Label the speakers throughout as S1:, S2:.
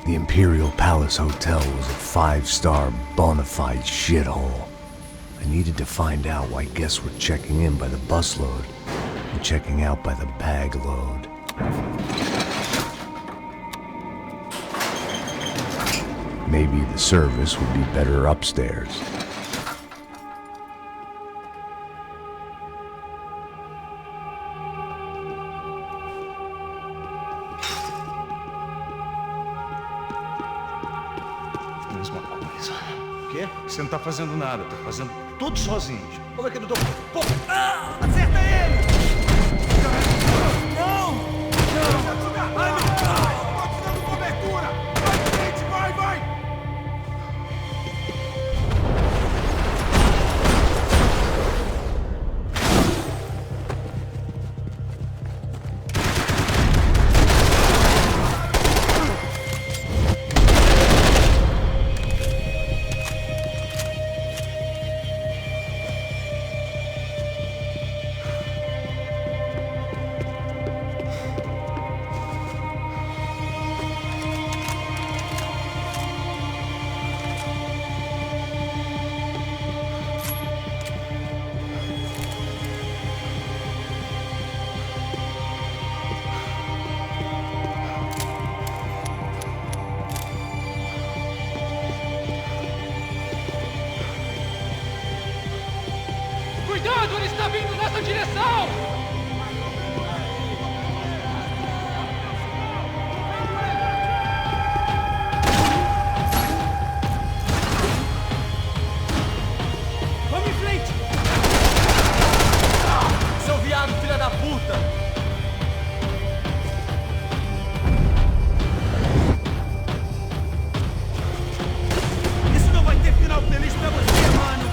S1: The Imperial Palace Hotel was a 5-star bona fide shithole. I needed to find out why guests were checking in by the busload and checking out by the bag load. Maybe the service would be better upstairs.
S2: Mesma coisa. O quê? Você não tá fazendo nada, tá fazendo tudo sozinho. Como é que ele deu? Pô! Ah! Acerta ele! Não! Não! Ai, meu pai! Tô te dando cobertura! Vai, gente! Vai, vai!
S3: Cuidado, ele está vindo nessa direção! Vamos em frente! Seu viado, filha da puta!
S2: Isso não vai ter final feliz pra você, mano!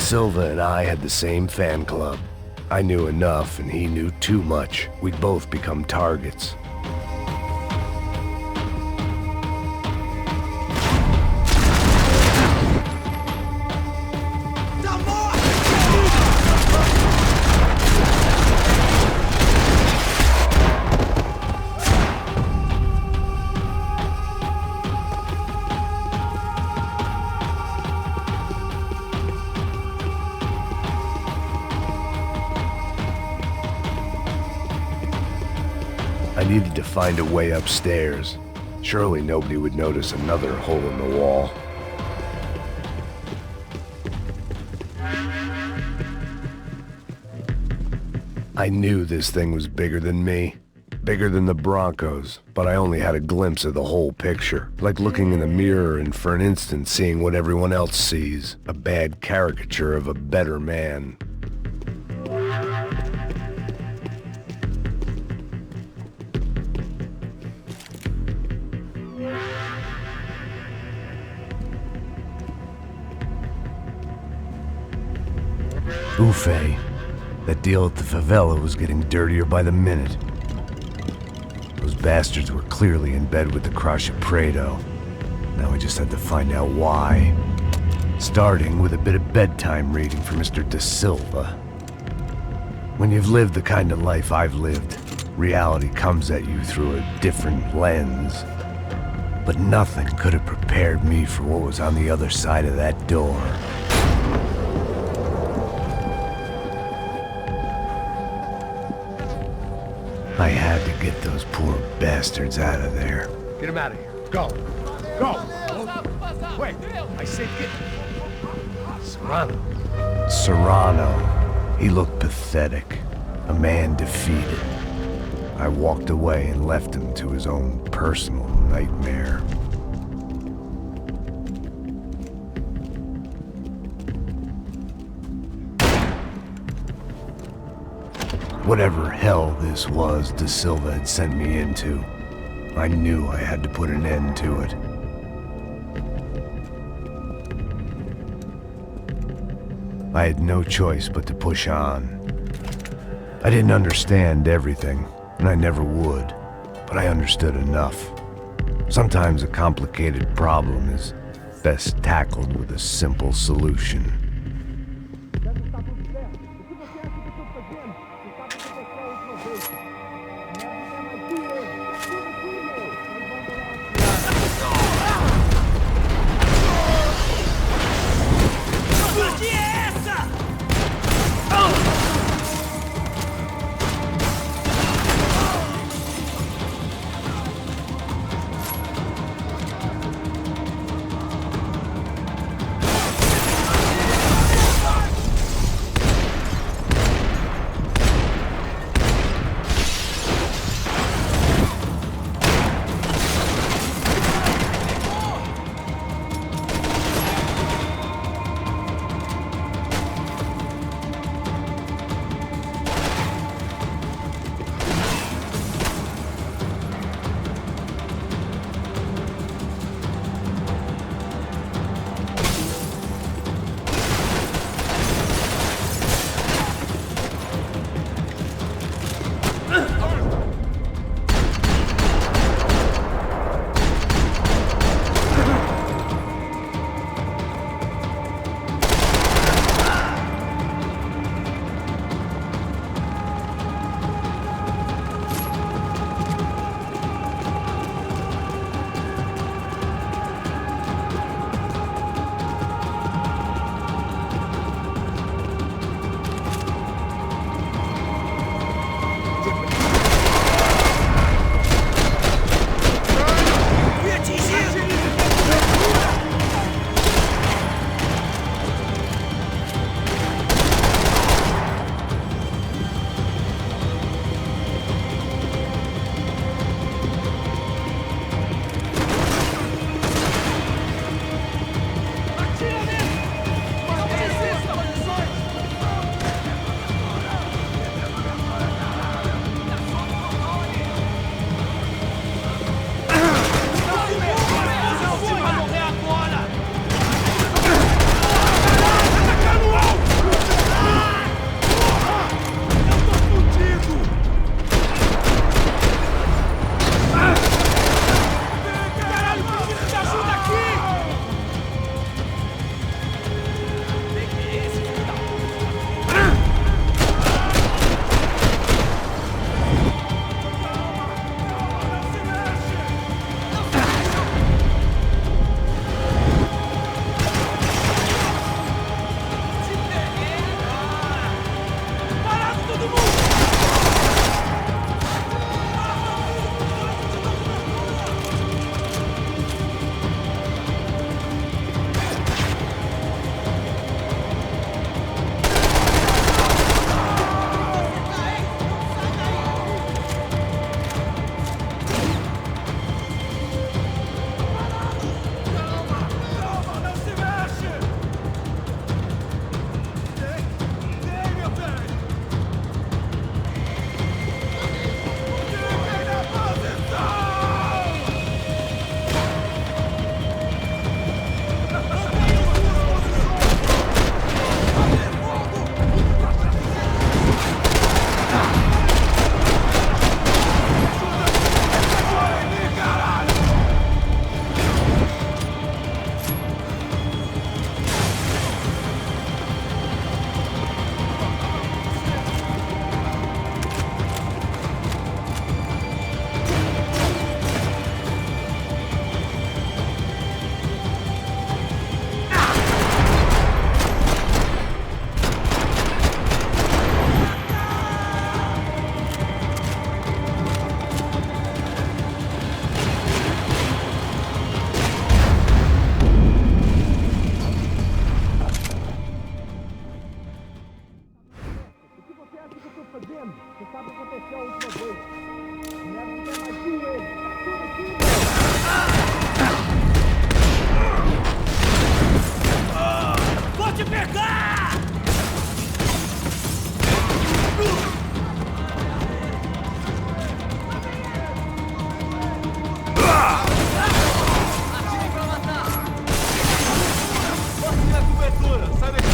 S1: Silva and I had the same fan club. I knew enough and he knew too much. We'd both become targets. I needed to find a way upstairs. Surely nobody would notice another hole in the wall. I knew this thing was bigger than me, bigger than the Broncos, but I only had a glimpse of the whole picture, like looking in the mirror and for an instant seeing what everyone else sees, a bad caricature of a better man. Ufe. That deal at the favela was getting dirtier by the minute. Those bastards were clearly in bed with the Crusher Prado. Now we just had to find out why. Starting with a bit of bedtime reading for Mr. De Silva. When you've lived the kind of life I've lived, reality comes at you through a different lens. But nothing could have prepared me for what was on the other side of that door. I had to get those poor bastards out of there.
S2: Get him out of here. Go. Go. Wait. I said get... Serrano.
S1: Serrano. He looked pathetic. A man defeated. I walked away and left him to his own personal nightmare. Whatever hell this was De Silva had sent me into, I knew I had to put an end to it. I had no choice but to push on. I didn't understand everything, and I never would, but I understood enough. Sometimes a complicated problem is best tackled with a simple solution.
S4: fazendo? Você sabe o que aconteceu a última vez. Não quer mais que ele.
S3: Vou te pegar! Atire pra matar! Posso minha cobertura! Sai daqui!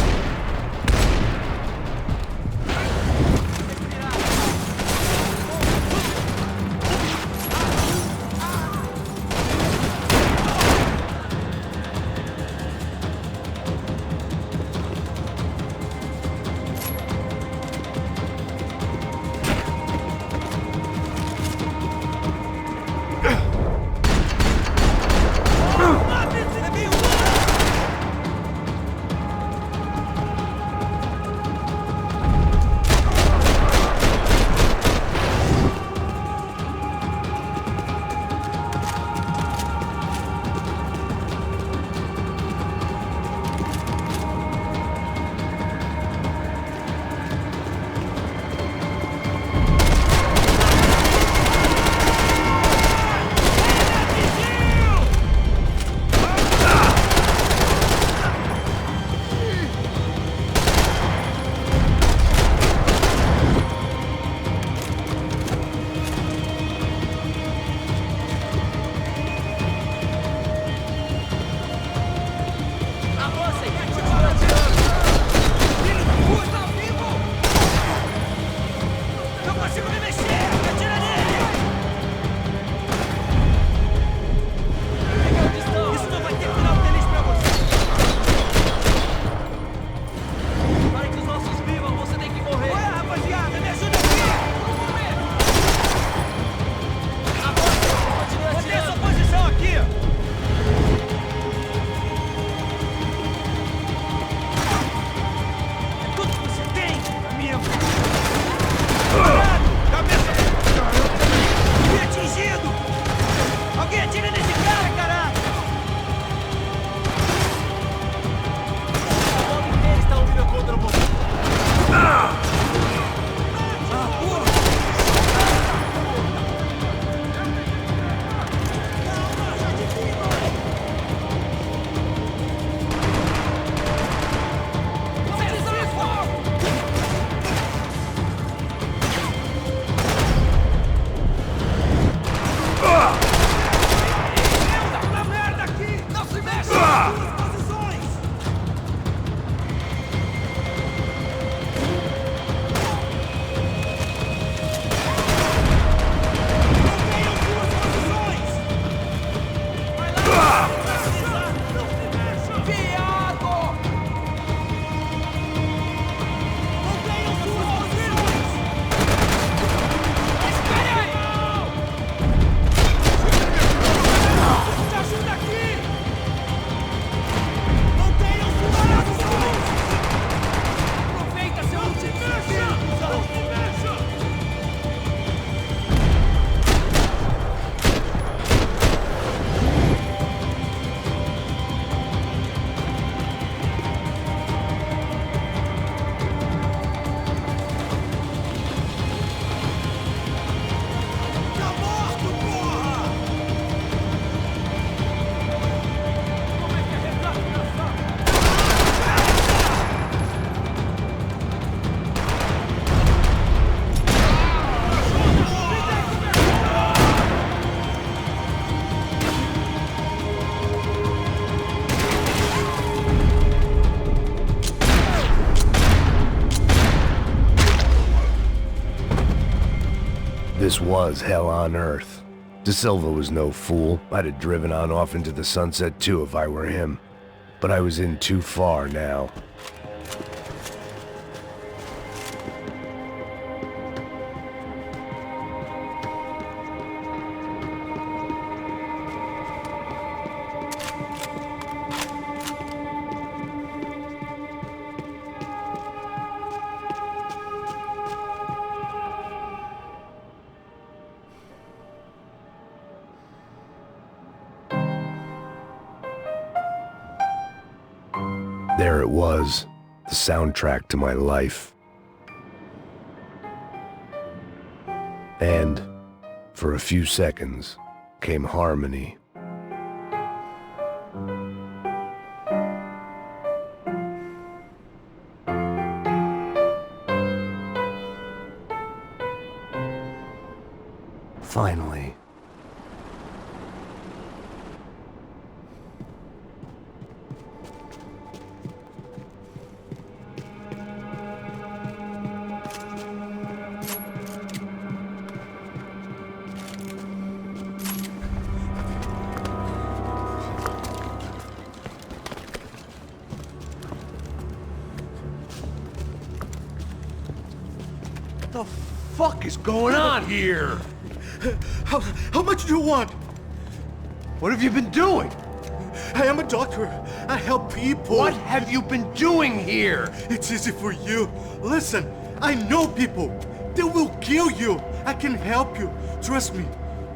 S1: This was hell on earth. De Silva was no fool. I'd have driven on off into the sunset too if I were him. But I was in too far now. There it was, the soundtrack to my life. And, for a few seconds, came harmony. Finally.
S2: What the fuck is going on here?
S5: How much do you want?
S2: What have you been doing?
S5: I am a doctor. I help people.
S2: What have you been doing here?
S5: It's easy for you. Listen, I know people. They will kill you. I can help you. Trust me.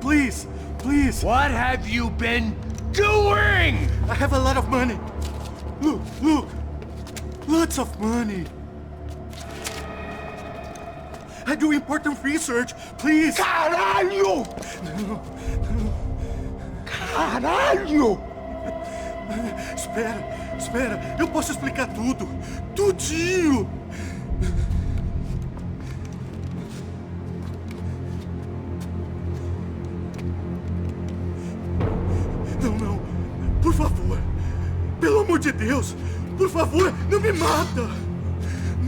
S5: Please, please.
S2: What have you been doing?
S5: I have a lot of money. Look, look. Lots of money. I do important research. Please.
S2: Caralho! Caralho!
S5: Espera, espera. Eu posso explicar tudo. Tudinho. Não, não. Por favor. Pelo amor de Deus. Por favor, não me mata.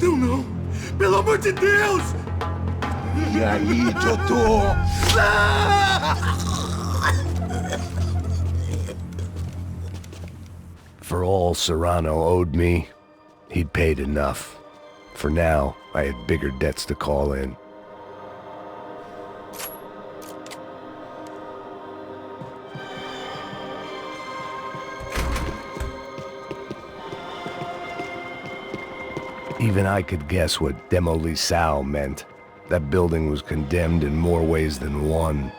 S5: Não, não. Pelo amor de Deus.
S2: E aí, doutor?
S1: For all Serrano owed me, he'd paid enough. For now, I had bigger debts to call in. Even I could guess what demolição meant. That building was condemned in more ways than one.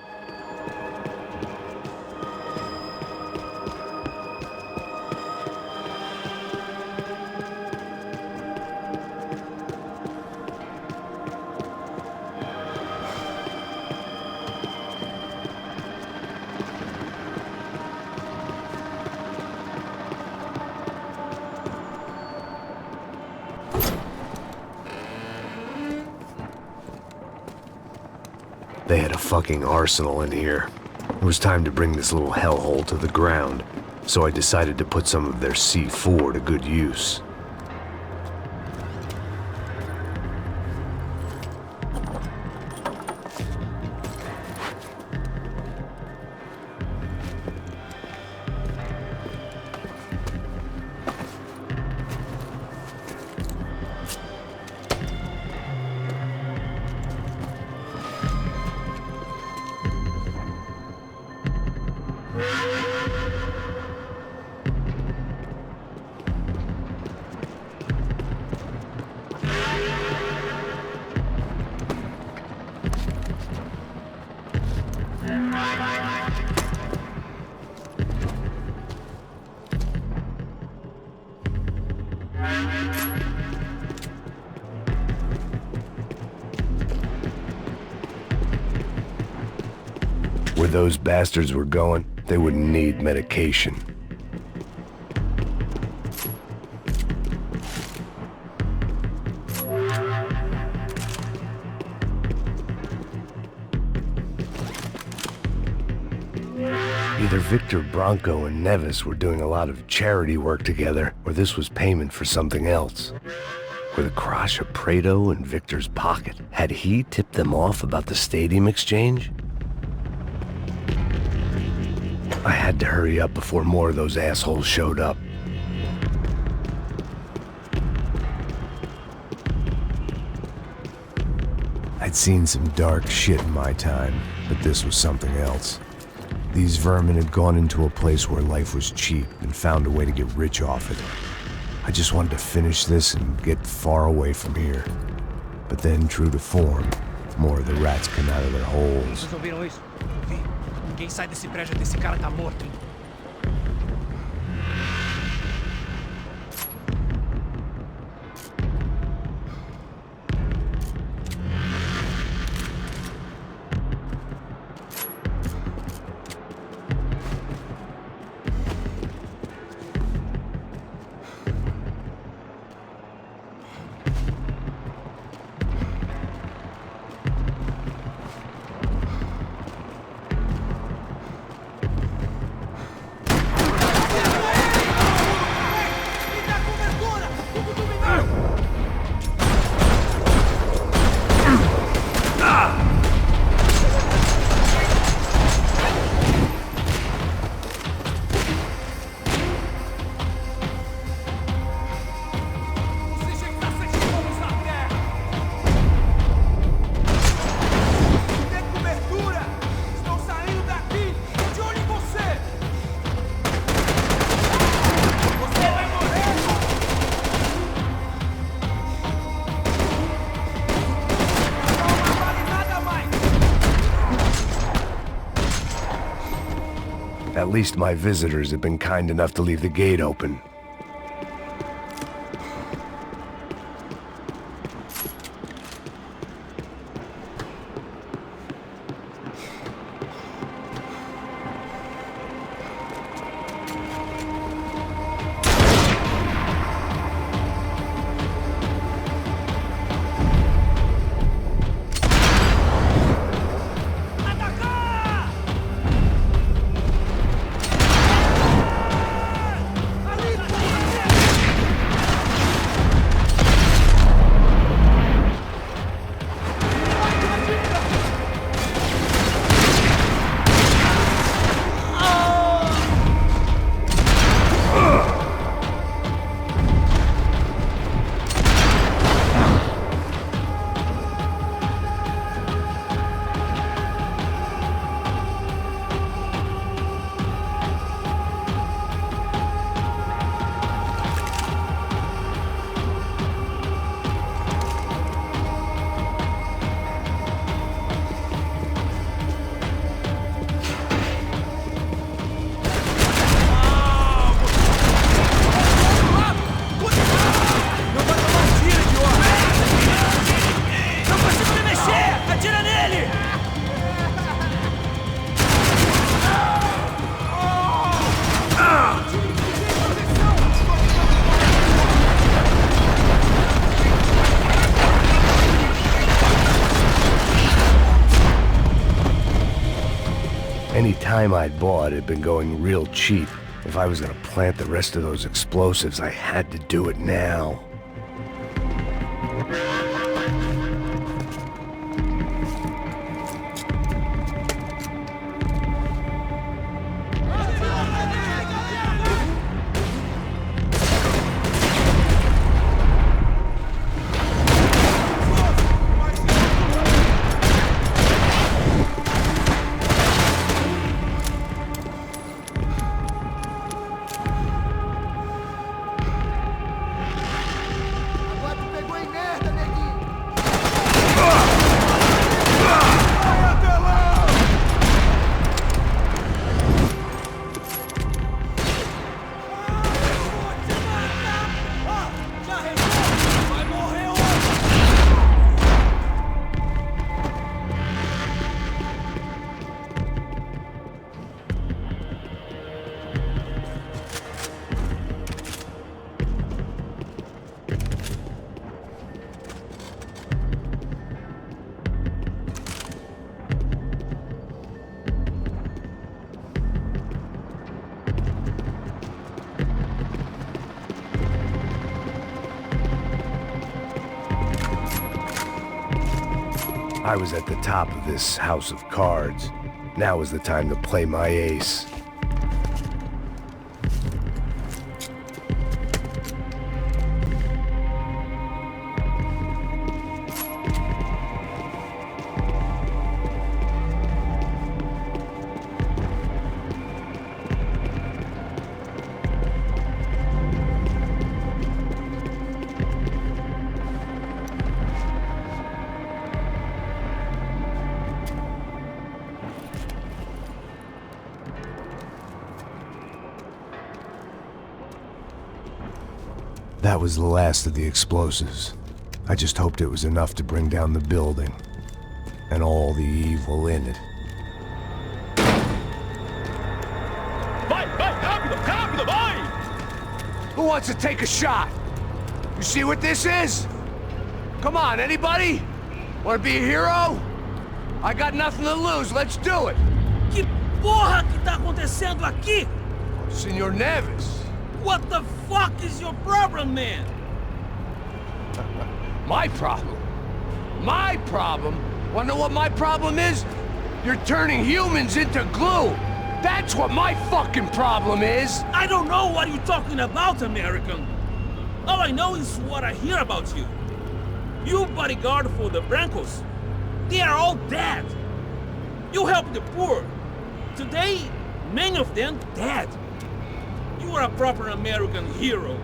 S1: They had a fucking arsenal in here. It was time to bring this little hellhole to the ground, so I decided to put some of their C4 to good use. Where those bastards were going, they wouldn't need medication. Either Victor Branco and Neves were doing a lot of charity work together, or this was payment for something else. Were the Crash of Prado in Victor's pocket? Had he tipped them off about the stadium exchange? I had to hurry up before more of those assholes showed up. I'd seen some dark shit in my time, but this was something else. These vermin had gone into a place where life was cheap and found a way to get rich off it. I just wanted to finish this and get far away from here. But then, true to form, more of the rats come out of their holes.
S3: Vocês ouviram isso? Vi. Ninguém sai desse prédio desse cara tá morto, hein?
S1: At least my visitors have been kind enough to leave the gate open. Any time I'd bought had been going real cheap. If I was gonna plant the rest of those explosives, I had to do it now. I was at the top of this house of cards. Now is the time to play my ace. That was the last of the explosives. I just hoped it was enough to bring down the building and all the evil in it.
S6: Vai, rápido, rápido, vai!
S1: Who wants to take a shot? You see what this is? Come on, anybody? Want to be a hero? I got nothing to lose, let's do it!
S3: Que porra que tá acontecendo aqui?
S1: Senor Neves.
S3: What the fuck is your problem, man?
S1: My problem? My problem? Wanna know what my problem is? You're turning humans into glue! That's what my fucking problem is!
S3: I don't know what you're talking about, American. All I know is what I hear about you. You bodyguard for the Brancos. They are all dead. You help the poor. Today, many of them dead. You are a proper American hero.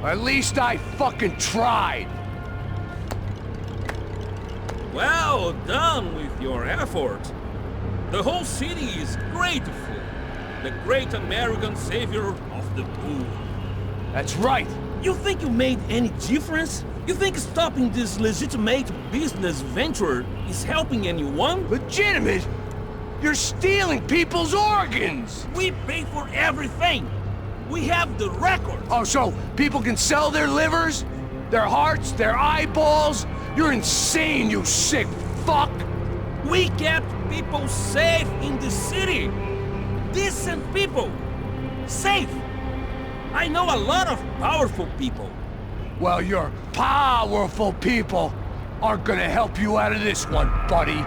S1: At least I fucking tried!
S3: Well done with your effort. The whole city is grateful. the great American savior of the poor.
S1: That's right.
S3: You think you made any difference? You think stopping this legitimate business venture is helping anyone?
S1: Legitimate? You're stealing people's organs!
S3: We pay for everything! We have the record!
S1: Oh, so people can sell their livers? Their hearts? Their eyeballs? You're insane, you sick fuck!
S3: We kept people safe in the city! Decent people! Safe! I know a lot of powerful people.
S1: Well, your powerful people aren't gonna help you out of this one, buddy.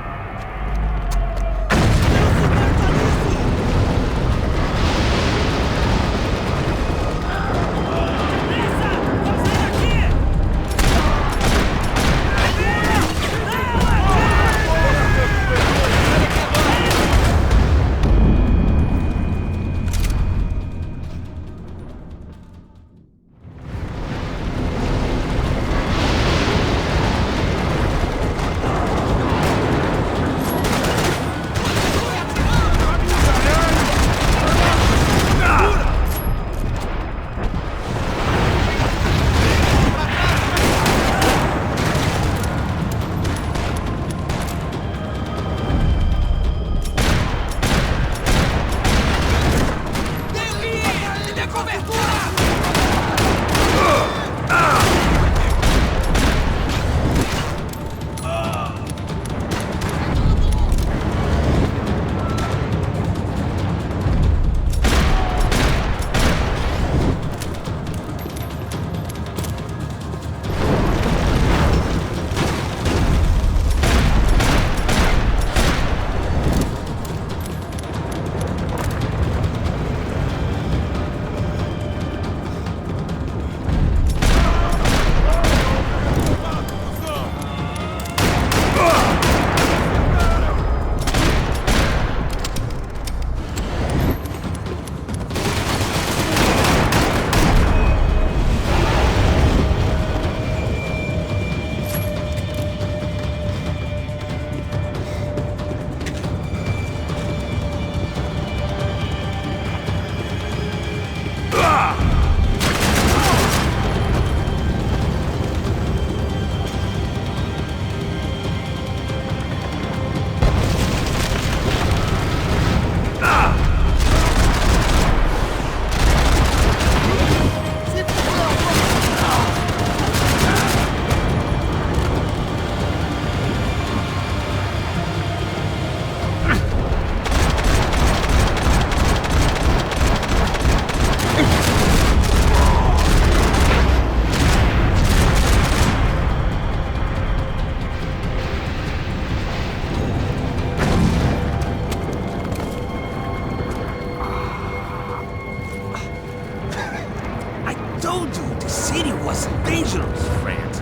S3: told you the city was dangerous, friend.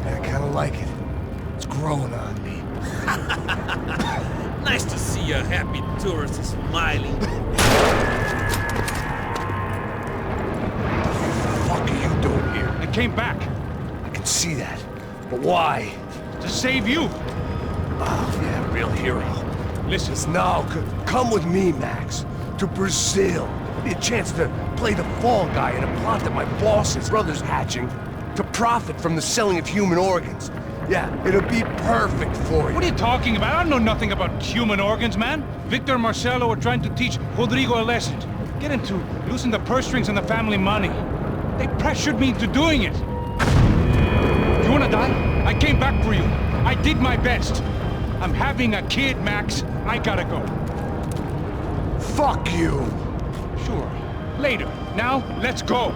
S1: I kinda like it. It's growing on me.
S3: Nice to see a happy tourist smiling.
S1: What the fuck are you doing here?
S2: I came back
S1: I can see that. But why?
S2: to save you.
S1: Oh, yeah, real hero.
S2: Listen,
S1: Now, come with me, Max. To Brazil. Be a chance to play the fall guy in a plot that my boss's brother's hatching to profit from the selling of human organs. Yeah, it'll be perfect for you.
S2: what are you talking about? I don't know nothing about human organs, man. Victor and Marcelo are trying to teach Rodrigo a lesson. Get him to loosen the purse strings and the family money. They pressured me into doing it. You wanna die? I came back for you. I did my best. I'm having a kid, Max. I gotta go.
S1: Fuck you!
S2: Sure. Later. Now, let's go.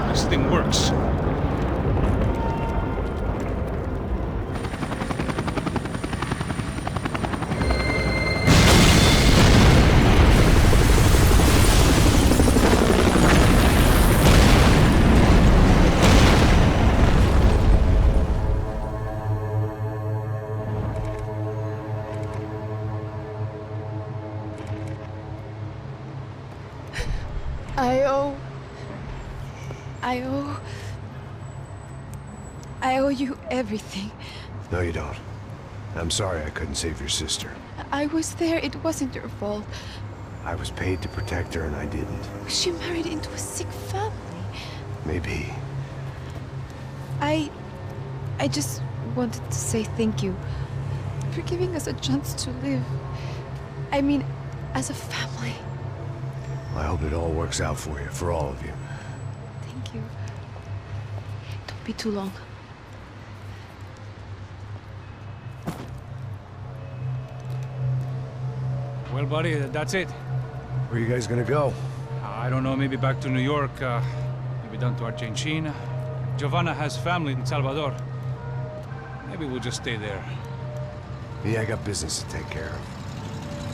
S2: This thing works.
S7: I owe you everything.
S1: No, you don't. I'm sorry I couldn't save your sister.
S7: I was there. It wasn't your fault.
S1: I was paid to protect her and I didn't.
S7: She married into a sick family.
S1: Maybe.
S7: I just wanted to say thank you for giving us a chance to live. I mean, as a family.
S1: I hope it all works out for you, for all of you.
S7: Thank you. Don't be too long.
S2: Well, buddy, that's it.
S1: Where are you guys gonna go?
S2: I don't know, maybe back to New York, maybe down to Argentina. Giovanna has family in Salvador. Maybe we'll just stay there.
S1: Yeah, I got business to take care of.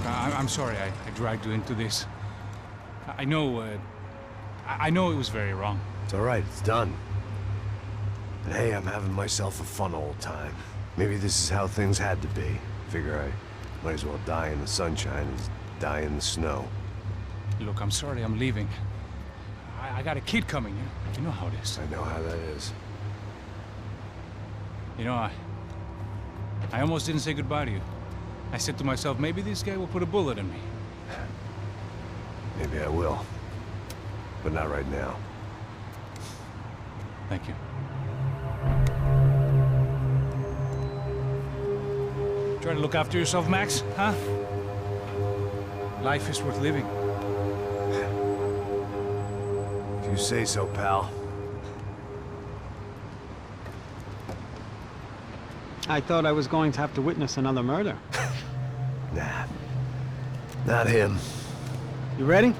S2: I'm sorry I dragged you into this. I know, I know it was very wrong.
S1: It's alright, it's done. And hey, I'm having myself a fun old time. Maybe this is how things had to be. Figure I might as well die in the sunshine as die in the snow.
S2: Look, I'm sorry I'm leaving. I got a kid coming, you know how it is.
S1: I know how that is.
S2: You know, I almost didn't say goodbye to you. I said to myself, maybe this guy will put a bullet in me.
S1: Maybe I will. But not right now.
S2: Thank you. Try to look after yourself, Max, huh? Life is worth living.
S1: If you say so, pal.
S8: I thought I was going to have to witness another murder.
S1: Nah. Not him.
S8: You ready?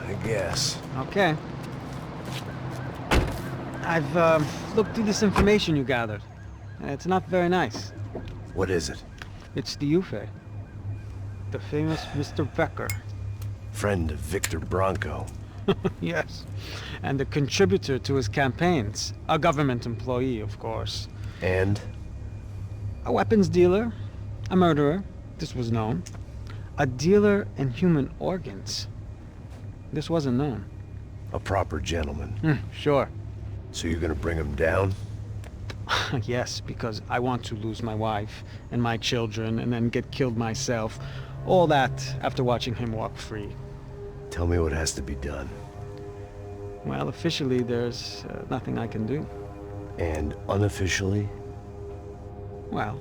S1: I guess.
S8: Okay. I've looked through this information you gathered. It's not very nice.
S1: What is it?
S8: It's the Ufe. The famous Mr. Becker.
S1: Friend of Victor Bronco.
S8: Yes. And a contributor to his campaigns. A government employee, of course.
S1: And?
S8: A weapons dealer. A murderer. This was known. A dealer in human organs. This wasn't known.
S1: A proper gentleman.
S8: Sure.
S1: So you're gonna bring him down?
S8: Yes, because I want to lose my wife and my children and then get killed myself. All that after watching him walk free.
S1: Tell me what has to be done.
S8: Well, officially there's nothing I can do.
S1: And unofficially?
S8: Well,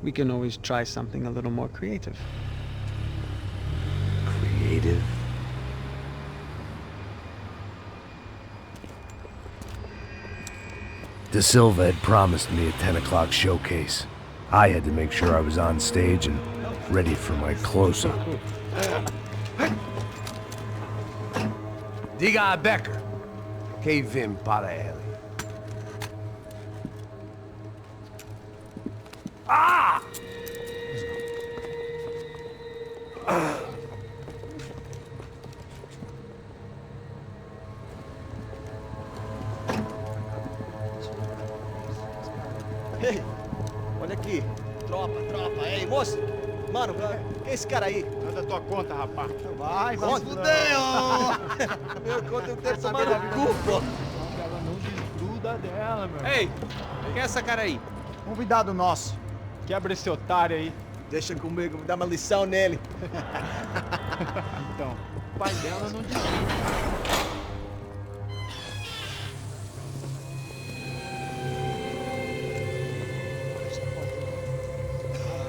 S8: we can always try something a little more creative.
S1: Creative? De Silva had promised me a 10 o'clock showcase. I had to make sure I was on stage and ready for my close-up. Diga a Becker. Que vim para ele. Ah!
S9: Ei, olha aqui. Tropa. Ei, moço. Mano, quem é esse cara aí?
S6: Manda tua conta, rapaz.
S9: Vai se fuder, ó. Meu conta eu quero tomar no cu, pô.
S6: Ela não desgruda dela, meu.
S9: Ei, quem é essa cara aí?
S6: Convidado nosso. Quebra esse otário aí.
S9: Deixa comigo, me dá uma lição nele.
S6: Então, o pai dela não desgruda.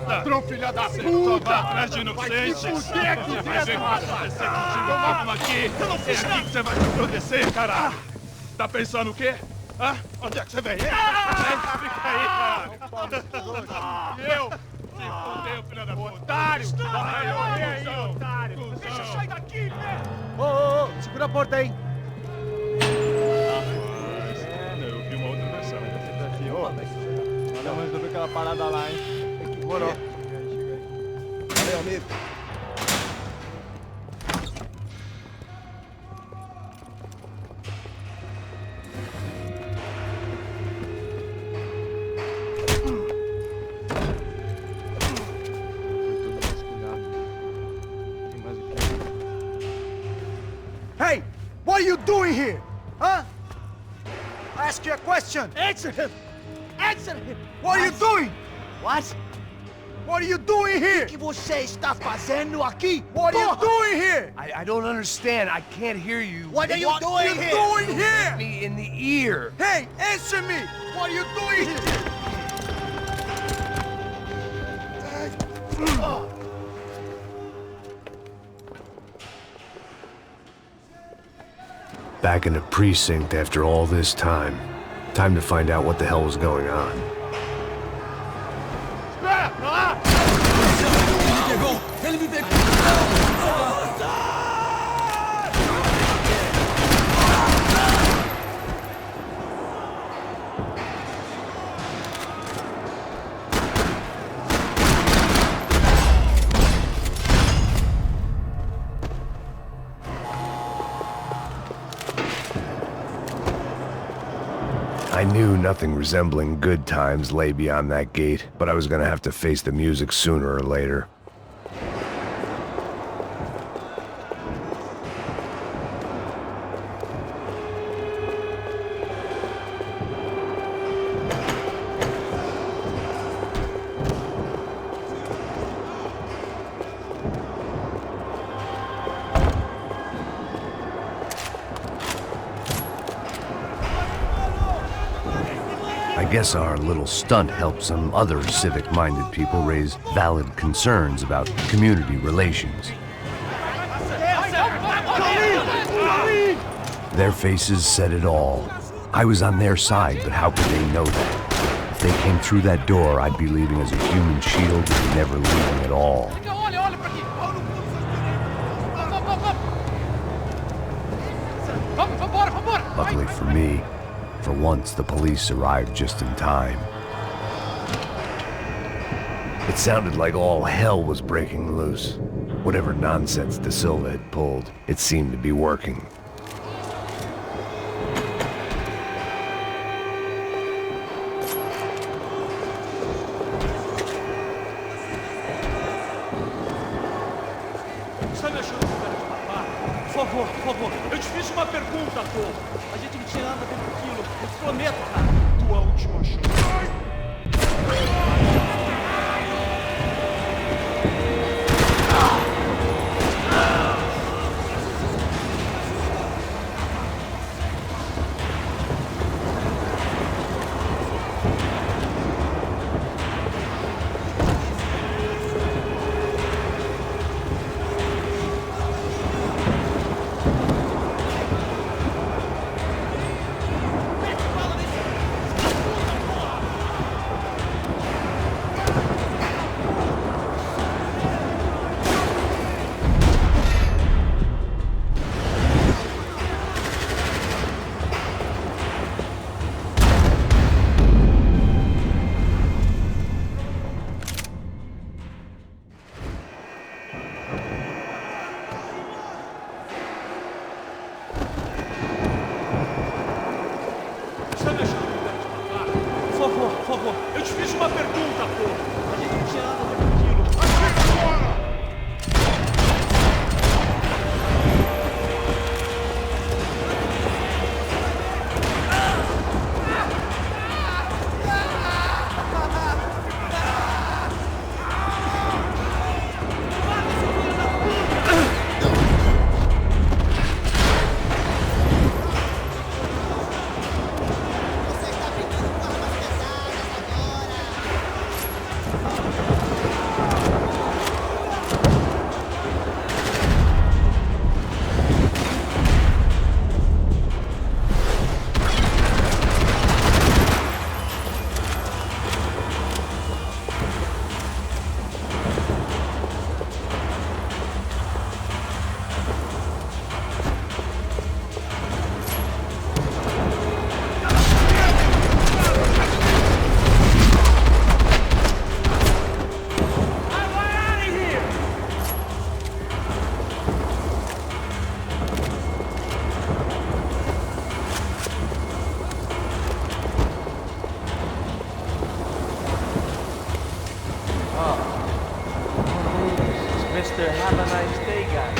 S6: Ladrão, filha da puta! Vai atrás de inocentes! Vai se fuder aqui dentro! Vai ver o que vai acontecer contigo mesmo aqui! Eu não fiz nada! Que você vai te proteger, caralho! Tá pensando o quê? Hã? Onde é que você vem? Fica aí, caralho! Eu? Se fudeu, filha da puta! Otário! Vai, aí, otário! Deixa eu sair daqui, né?
S9: Ô, segura a porta aí.
S6: Eu vi uma outra versão. Olha, mas resolver aquela parada lá, hein? Demorou.
S9: Valeu, amigo.
S4: Hey! What are you doing here? Huh? I ask you a question.
S9: Answer him! Answer him!
S4: What are you doing?
S9: What?
S5: What are you doing here?
S9: O que você está fazendo aqui?
S5: What are you doing here?
S1: I don't understand. I can't hear you.
S9: What are you doing here?
S5: Doing here?
S1: Me in the ear.
S5: Hey, answer me! What are you doing here?
S1: Back in the precinct after all this time. Time to find out what the hell was going on. I knew nothing resembling good times lay beyond that gate, but I was gonna have to face the music sooner or later. I guess our little stunt helped some other civic-minded people raise valid concerns about community relations. Their faces said it all. I was on their side, but how could they know that? If they came through that door, I'd be leaving as a human shield and never leaving at all. Luckily for me, for once, the police arrived just in time. It sounded like all hell was breaking loose. Whatever nonsense De Silva had pulled, it seemed to be working.
S9: Está me achando que eu Por favor, eu te fiz uma pergunta, pô. A gente não tinha nada a ver com aquilo. Eu te prometo, cara.
S6: Tua última chance.
S9: Por favor, eu te fiz uma pergunta, pô. A gente não tinha nada a ver com aquilo.
S6: Atira agora!
S9: Mr. Have a nice day, guys.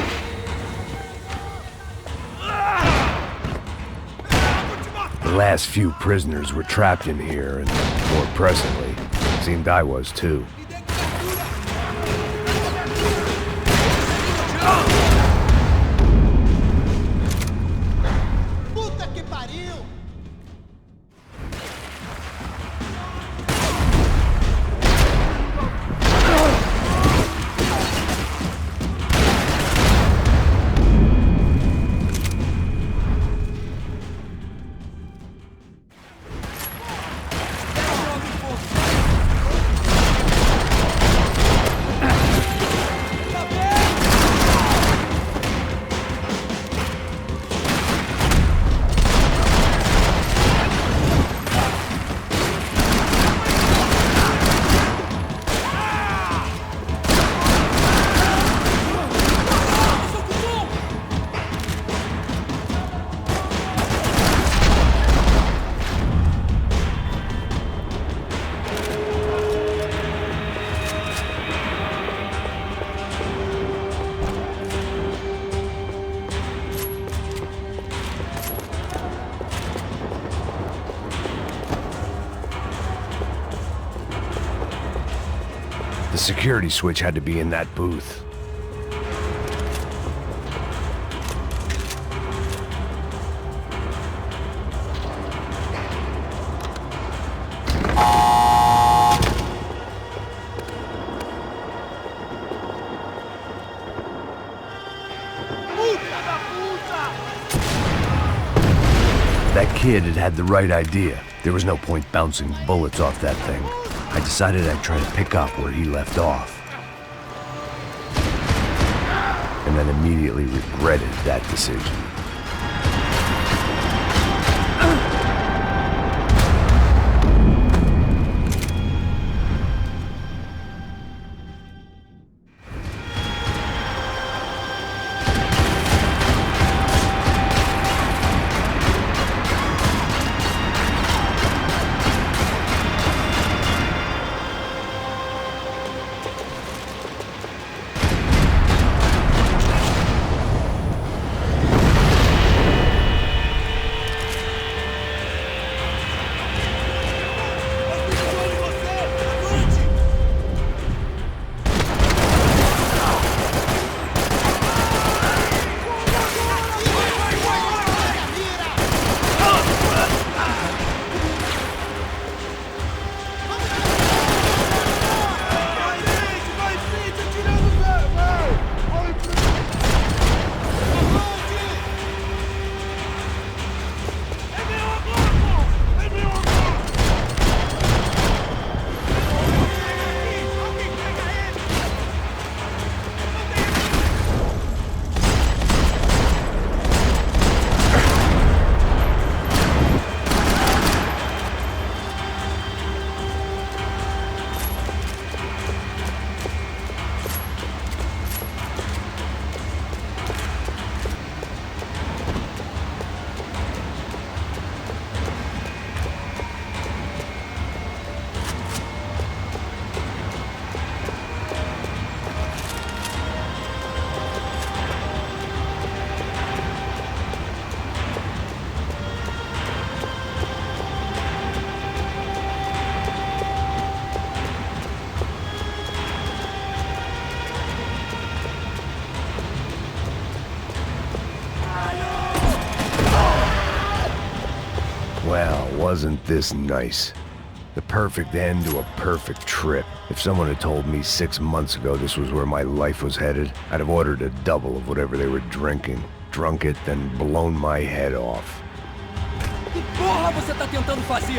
S1: The last few prisoners were trapped in here, and more presently, it seemed I was too.
S9: Puta que pariu!
S1: The security switch had to be in that booth. That kid had the right idea. There was no point bouncing bullets off that thing. I decided I'd try to pick up where he left off. And then immediately regretted that decision. Well, wasn't this nice? The perfect end to a perfect trip. If someone had told me 6 months ago this was where my life was headed, I'd have ordered a double of whatever they were drinking, drunk it, then blown my head off.
S9: Que porra você tá tentando fazer?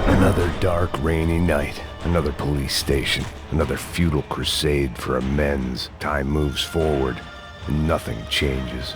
S1: Another dark, rainy night. Another police station. Another futile crusade for amends. Time moves forward, and nothing changes.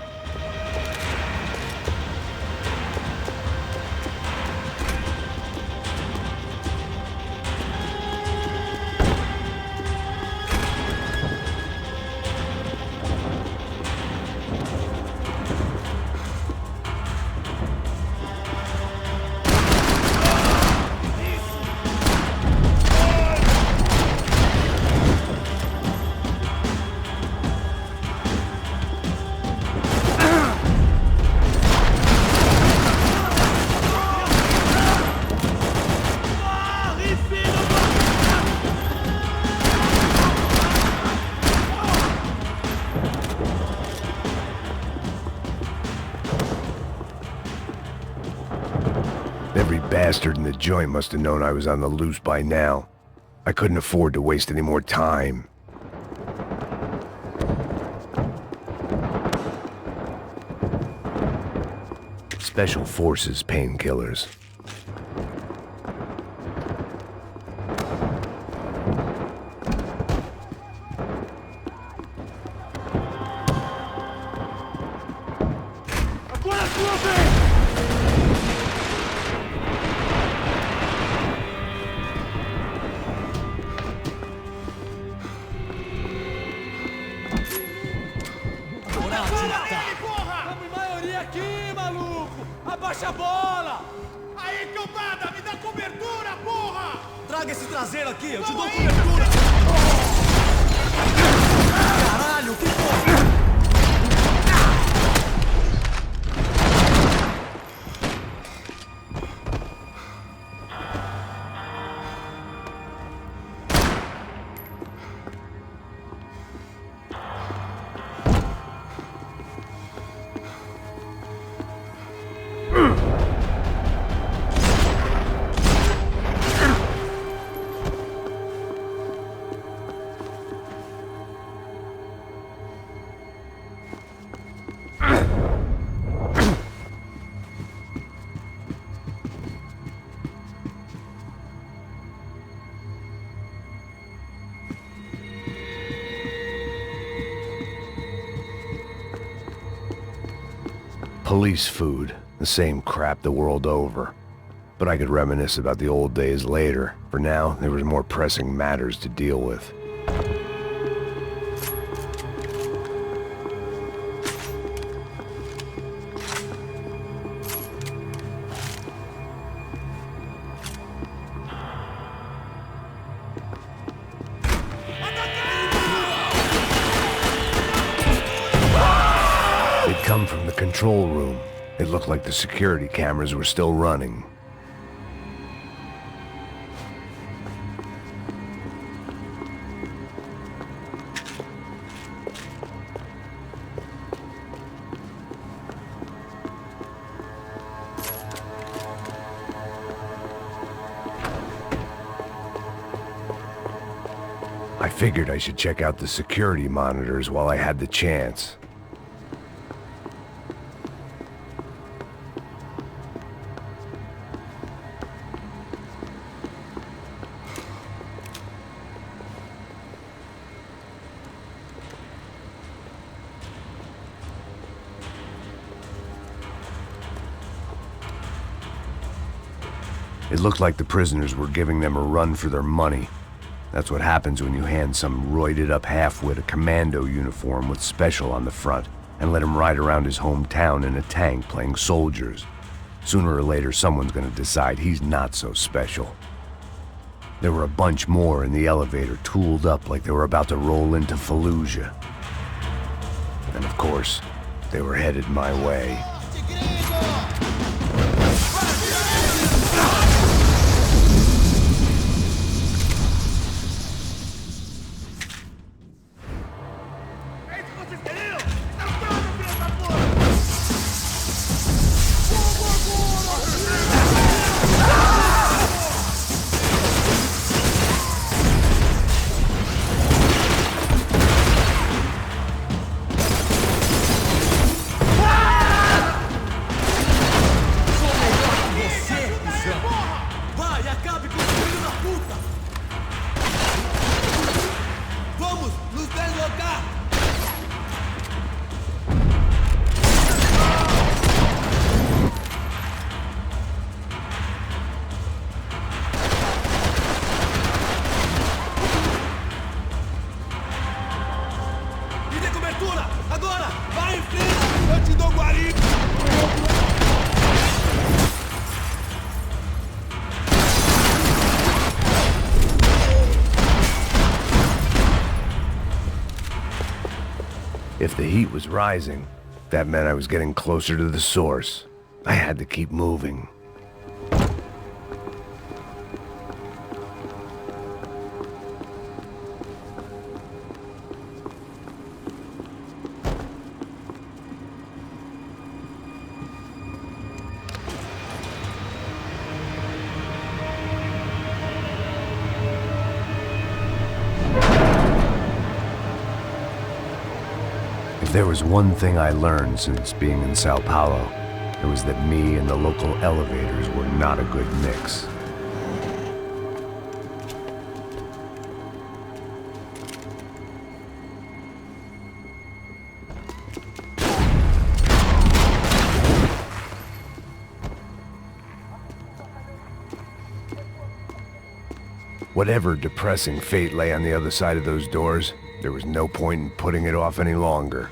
S1: Every bastard in the joint must have known I was on the loose by now. I couldn't afford to waste any more time. Special Forces painkillers.
S9: Estamos em maioria aqui, maluco! Abaixa a bola!
S5: Aí, cambada, me dá cobertura, porra!
S9: Traga esse traseiro aqui, eu te dou cobertura! Caralho, que porra!
S1: Police food, the same crap the world over. But I could reminisce about the old days later. For now, there was more pressing matters to deal with. They'd come from the control room. It looked like the security cameras were still running. I figured I should check out the security monitors while I had the chance. It looked like the prisoners were giving them a run for their money. That's what happens when you hand some roided-up halfwit a commando uniform with special on the front and let him ride around his hometown in a tank playing soldiers. Sooner or later, someone's gonna decide he's not so special. There were a bunch more in the elevator, tooled up like they were about to roll into Fallujah. And of course, they were headed my way.
S9: Agora! Vai em frente! Eu te dou guarida!
S1: If the heat was rising, that meant I was getting closer to the source. I had to keep moving. If there was one thing I learned since being in Sao Paulo, it was that me and the local elevators were not a good mix. Whatever depressing fate lay on the other side of those doors, there was no point in putting it off any longer.